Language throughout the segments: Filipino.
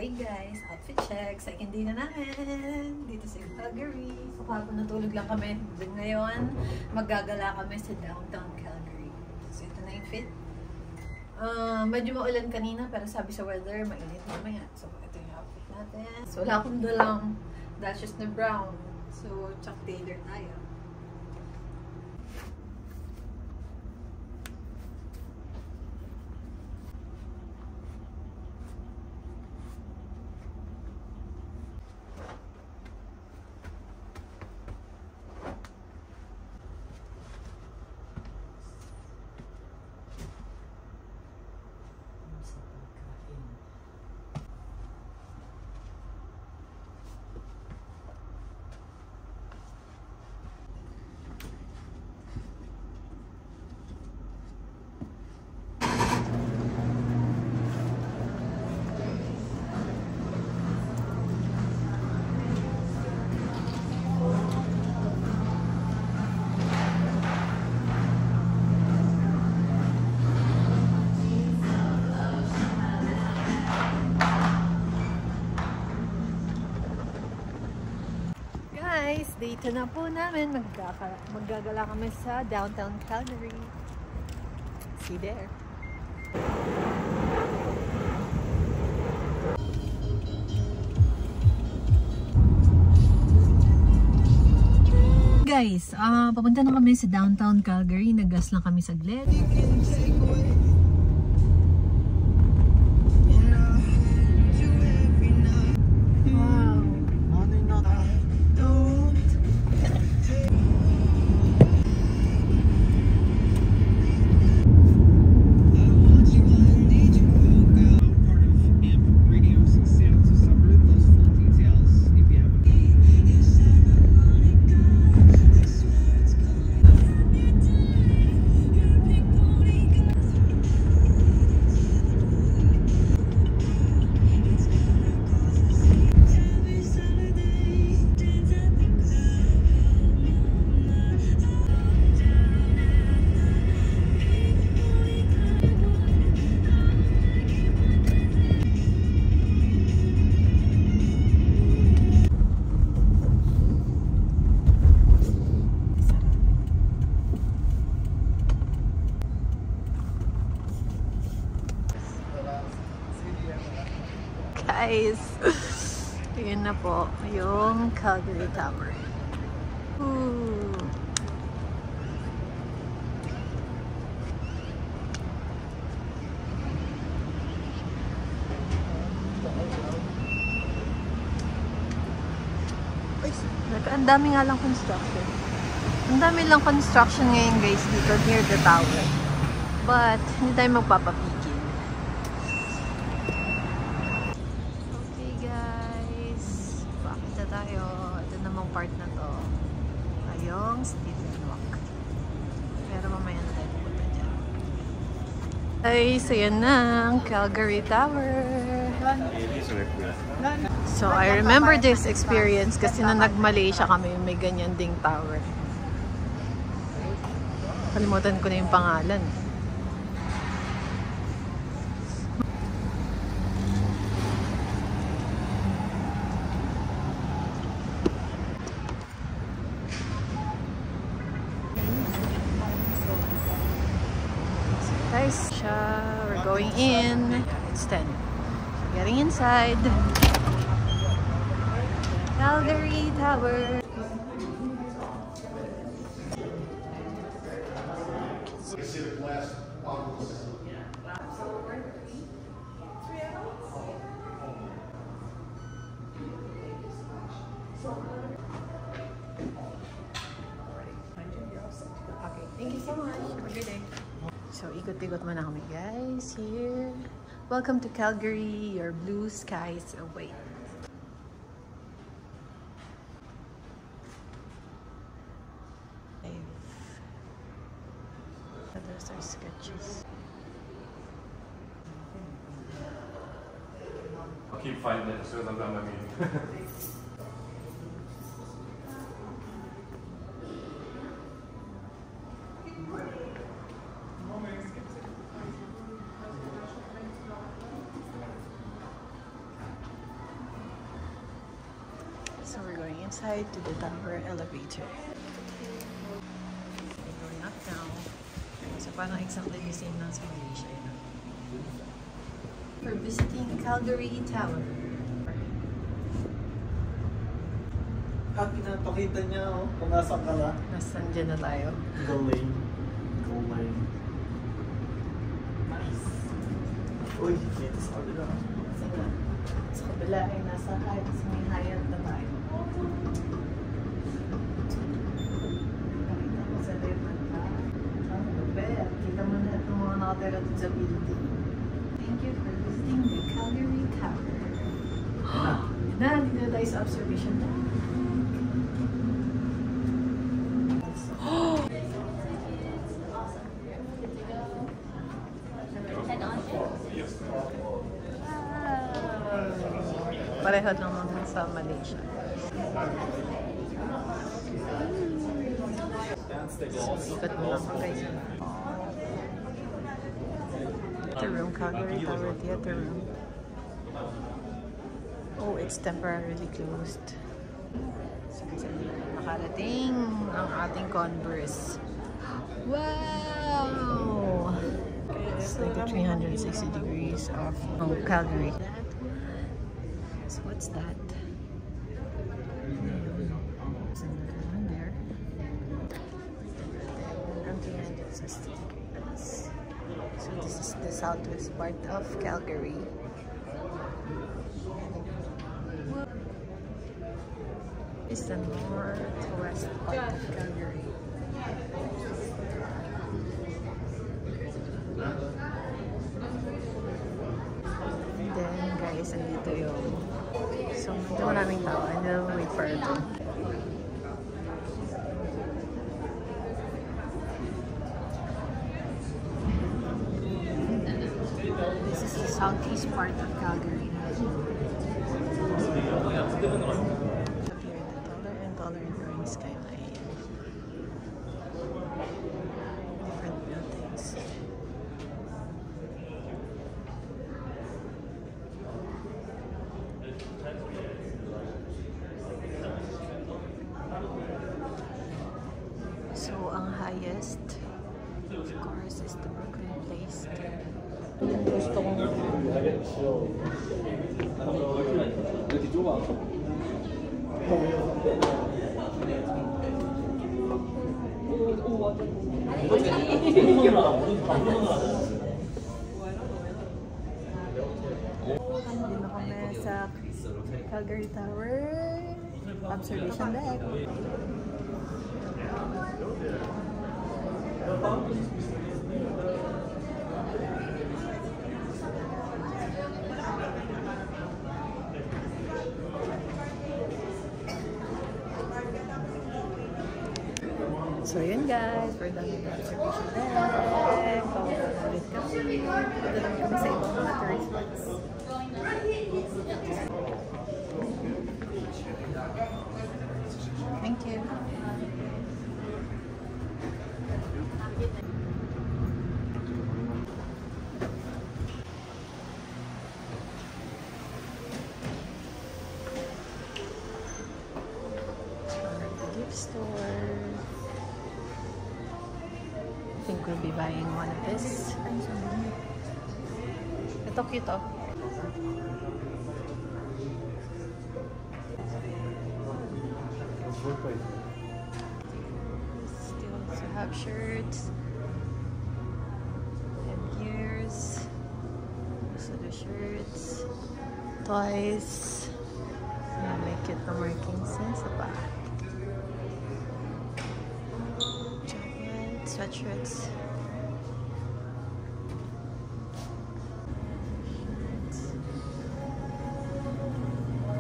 Okay guys, outfit check. Second day na namin dito sa Calgary. So kahapon natulog lang kami. Then ngayon, maggagala kami sa downtown Calgary. So ito na yung fit. Medyo maulan kanina pero sabi sa weather, mainit mamaya. So ito yung outfit natin. So wala akong dalang dashes na brown. So Chuck Taylor tayo. Guys, dito na po namin. Maggagala kami sa downtown Calgary. See there. Guys, papunta na kami sa downtown Calgary. Naggas lang kami saglit. Guys, yun na po yung Calgary Tower. Ooh. Ang dami nga lang construction. Ang dami lang construction ngayon guys dito near the tower. But hindi tayo magpapapigil. Tayo, ito namang part na to ayong Stephen Walk, pero mamaya na tayo pupunta dyan. Ay, so yan na ang Calgary Tower. So I remember this experience kasi na nag-Malaysia kami, may ganyan ding tower. Kalimutan ko na yung pangalan. Guys, we're going in. It's 10. Getting inside. Calgary Tower. Okay, thank you so much. Have a good day. So, ikot-ikot muna kami guys here. Welcome to Calgary, your blue skies await. Those are sketches. I'll keep 5 minutes as soon as I'm done my meeting. inside to the tower elevator. We're going up now. So parang exactly the same lang sa Malaysia. For visiting Calgary Tower. At pinapakita niya kung nasaan ka na. Nasaan dyan na tayo? Go lane. Go lane. Nice. Uy, dito sa kabila. Sige. Sa kabila ay nasa may Hyatt na tayo. Nakita ko sa level na. Ang bebe. Kita mo na itong mga nakatira dun sa building. Thank you for visiting the Calgary Tower. Dito na tayo sa observation deck. Pareho lang naman sa Malaysia. So, ikot mo lang guys. Theater room, Calgary Tower Theater room. Oh, it's temporarily closed. So, nakarating ang ating Converse. Wow! It's like a 360 degrees of Calgary. So what's that? There's another one there. And 360 degrees. So this is the southwest part of Calgary. It's the northwest part of Calgary. And then guys, andito yung so medyo maraming tao and then we'll wait for it. This is the southeast part of Calgary. Taller and growing skyline. Different buildings. So, ang highest, of course, is the Brooklyn Place. Gusto kong Dito kami sa Calgary Tower observation deck. So yun guys, we're done with the observation deck. Pauwi ulit kami. Punta lang kami sa ibang mga tourist spots. Thank you. Gift store. I think we'll be buying one of this. Ito cute oh. Still also have shirts and gears. Also the shirts, toys. Yeah, make it the markings sa back. Jacket, sweatshirts.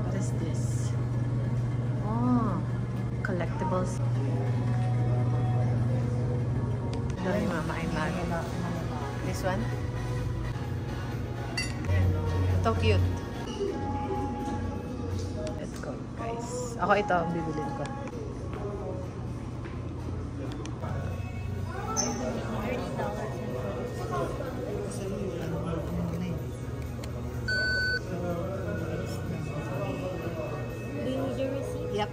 What is this? Oh, collectibles. Ito yung Mama Iman. This one? Ito cute. Let's go guys. Ako ito ang bibilin ko. Do you need a receipt? Yep.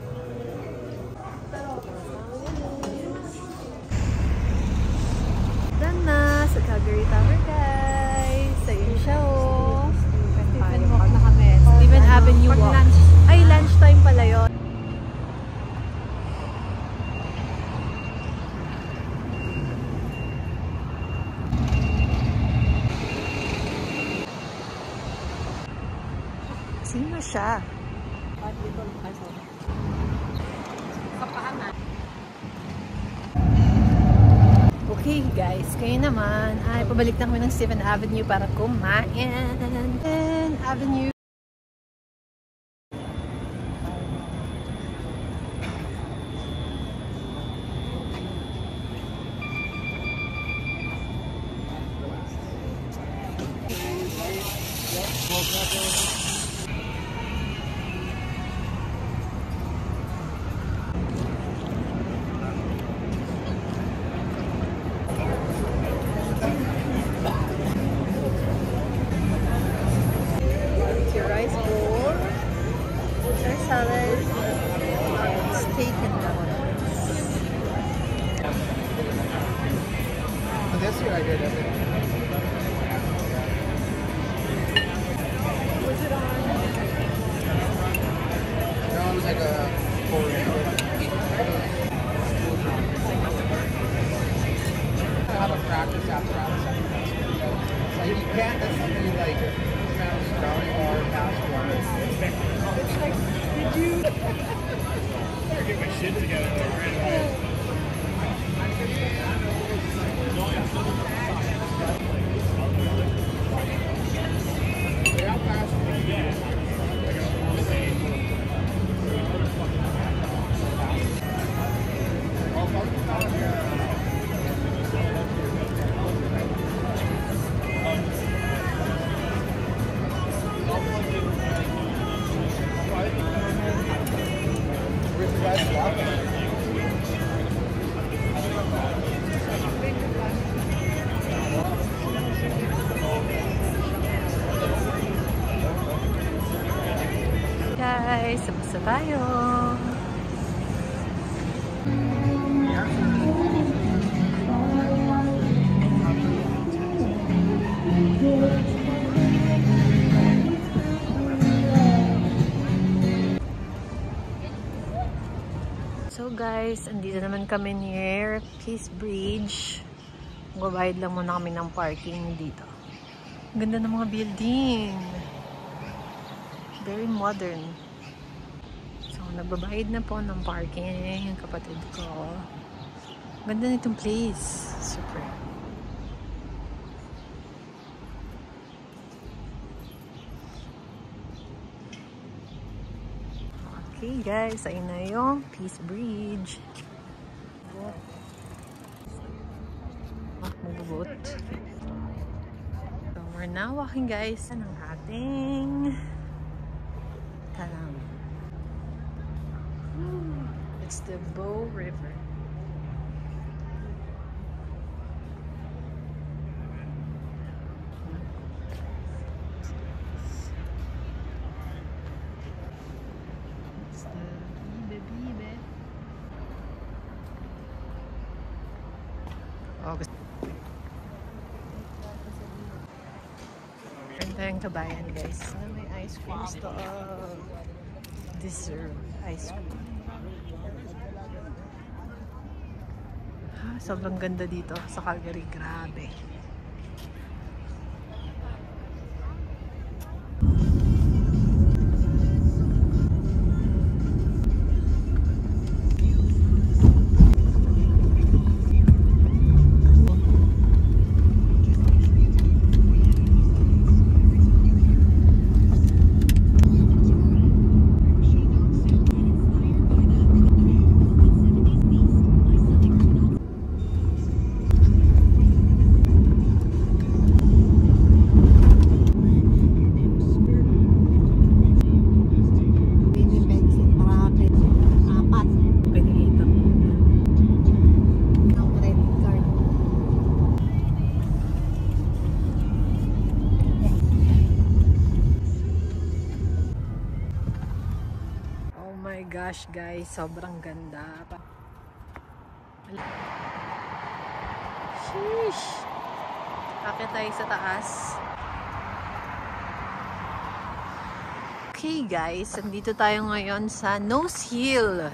Sino siya? Okay guys, kayo naman ay pabalik na kami ng 7th Avenue para kumain. 7th Avenue. Rice bowl, Caesar salad, and steak and dumplings. This year I did everything. Was it on? No, it was like a Korean. I have a practice after hours. So you can't necessarily like sprouting or passport. It's like, did you? I get my shit together right away. Where's the guys walking? Guys, sabasa tayo. So guys, andito naman kami near Peace Bridge. Magbabayad lang muna kami ng parking dito. Ang ganda ng mga building. Very modern. So, nagbabayad na po ng parking yung kapatid ko. Ganda nitong place. Super. Okay guys, ayun na yung Peace Bridge. Mag-boat. So, we're now walking guys ng ating it's the Bow River. It's the Bibe. August. Ganda yung kabayan guys. May ice cream stall. Deserve ice cream. Sobrang ganda dito sa Calgary. Grabe. Gosh guys, sobrang ganda. Sheesh! Akit tayo sa taas. Okay guys, andito tayo ngayon sa Nose Hill.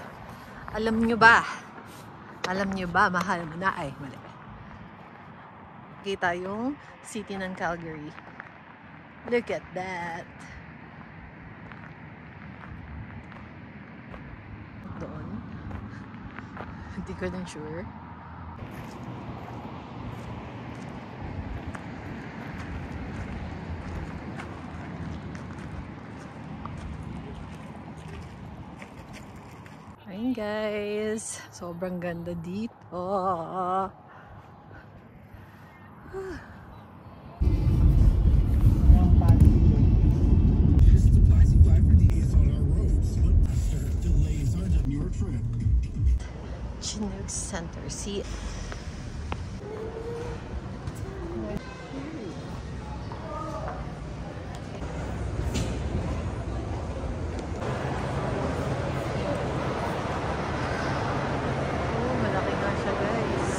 Alam nyo ba? Mahal mo na. Ay, mali. Kita yung city ng Calgary. Look at that. Hindi ko din sure. Ayun guys, sobrang ganda dito. Chinook Center. See. Malaki nga siya, guys.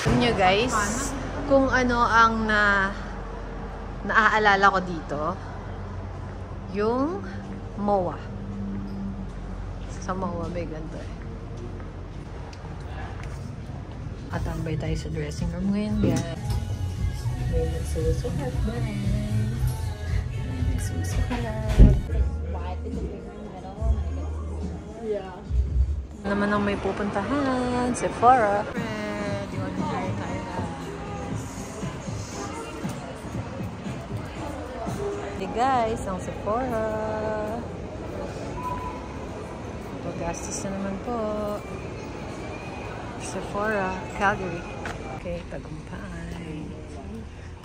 Alam nyo guys, kung ano ang naaalala ko dito, yung MOA. Sa MOA may ganda eh. At tambay tayo sa dressing room ngayon guys. May nagsusukat guys. May nagsusukat. Yeah. Naman ang may pupuntahan, Sephora. Guys, ang Sephora. Pagastos na naman po. Sephora, Calgary. Okay, tagumpay.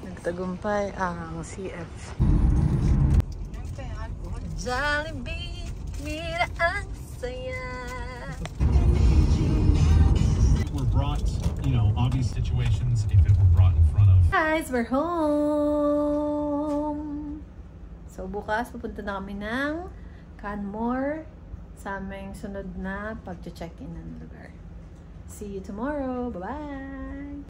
Nagtagumpay ang CF. Jollibee, mira ang saya. Were brought, you know, obvious situations if it were brought in front of. Guys, we're home. So, bukas pupunta na kami ng Canmore sa aming sunod na pag-check-in ng lugar. See you tomorrow. Bye-bye!